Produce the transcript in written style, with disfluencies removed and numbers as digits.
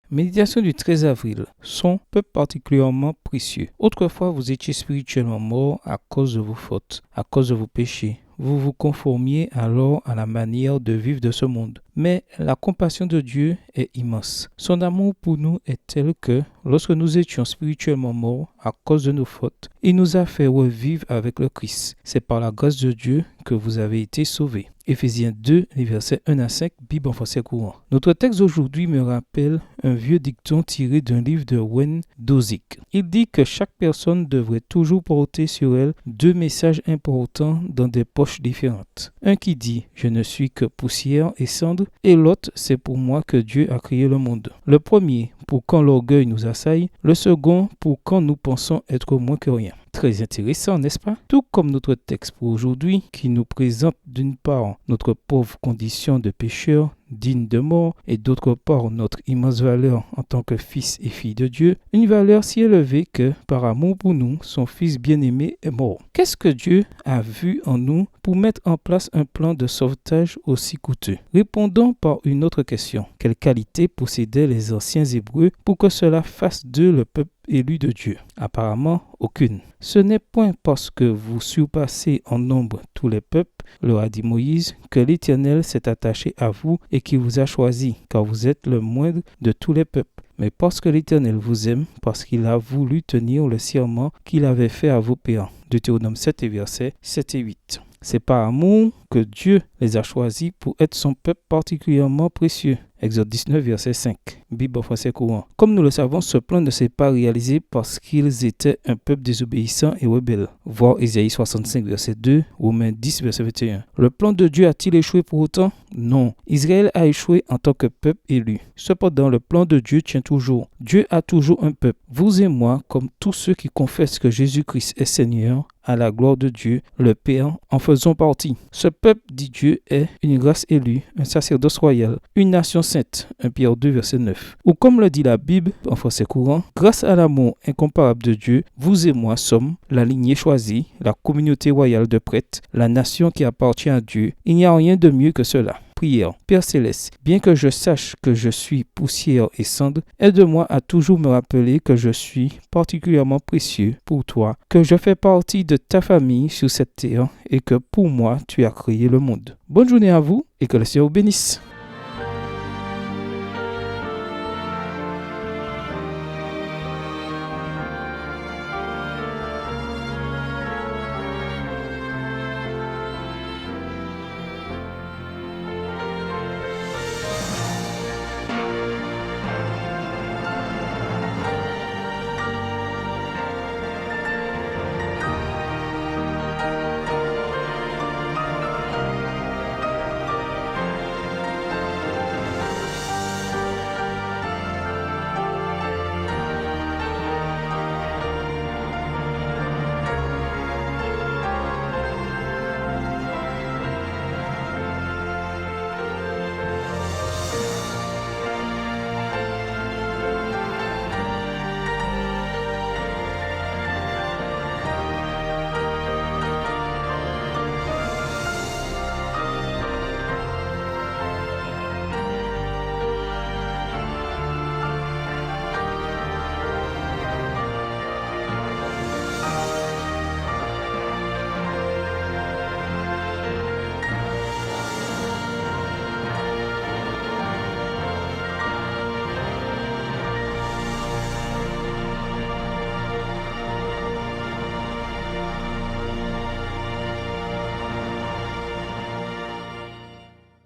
Méditation du 13 avril. Son peuple particulièrement précieux. Autrefois, vous étiez spirituellement morts à cause de vos fautes, à cause de vos péchés. Vous vous conformiez alors à la manière de vivre de ce monde. Mais la compassion de Dieu est immense. Son amour pour nous est tel que, lorsque nous étions spirituellement morts à cause de nos fautes, il nous a fait revivre avec le Christ. C'est par la grâce de Dieu que vous avez été sauvés. Éphésiens 2, les versets 1 à 5, Bible en français courant. Notre texte aujourd'hui me rappelle un vieux dicton tiré d'un livre de Wayne Dosick. Il dit que chaque personne devrait toujours porter sur elle deux messages importants dans des poches différentes. Un qui dit « Je ne suis que poussière et cendre » et l'autre « C'est pour moi que Dieu a créé le monde ». Le premier pour quand l'orgueil nous assaille, le second pour quand nous pensons être moins que rien. Très intéressant, n'est-ce pas? Tout comme notre texte pour aujourd'hui qui nous présente d'une part notre pauvre condition de pécheur, digne de mort, et d'autre part notre immense valeur en tant que fils et fille de Dieu, une valeur si élevée que, par amour pour nous, son fils bien-aimé est mort. Qu'est-ce que Dieu a vu en nous pour mettre en place un plan de sauvetage aussi coûteux? Répondons par une autre question. Quelle qualité possédaient les anciens Hébreux pour que cela fasse d'eux le peuple élu de Dieu? Apparemment, aucune. Ce n'est point parce que vous surpassez en nombre tous les peuples, leur a dit Moïse, que l'Éternel s'est attaché à vous et qui vous a choisi, car vous êtes le moindre de tous les peuples. Mais parce que l'Éternel vous aime, parce qu'il a voulu tenir le serment qu'il avait fait à vos pères. Deutéronome 7 et versets 7 et 8. C'est par amour que Dieu les a choisis pour être son peuple particulièrement précieux. Exode 19, verset 5. Bible en français courant. Comme nous le savons, ce plan ne s'est pas réalisé parce qu'ils étaient un peuple désobéissant et rebelle. Voir Ésaïe 65, verset 2, Romains 10, verset 21. Le plan de Dieu a-t-il échoué pour autant? Non. Israël a échoué en tant que peuple élu. Cependant, le plan de Dieu tient toujours. Dieu a toujours un peuple. Vous et moi, comme tous ceux qui confessent que Jésus-Christ est Seigneur, à la gloire de Dieu, le Père, en faisons partie. Ce peuple, dit Dieu, est une race élue, un sacerdoce royal, une nation sainte. 1 Pierre 2, verset 9. Ou comme le dit la Bible, en français courant, grâce à l'amour incomparable de Dieu, vous et moi sommes la lignée choisie, la communauté royale de prêtres, la nation qui appartient à Dieu. Il n'y a rien de mieux que cela. Prière. Père Céleste, bien que je sache que je suis poussière et cendre, aide-moi à toujours me rappeler que je suis particulièrement précieux pour toi, que je fais partie de ta famille sur cette terre et que pour moi, tu as créé le monde. Bonne journée à vous et que le Seigneur vous bénisse.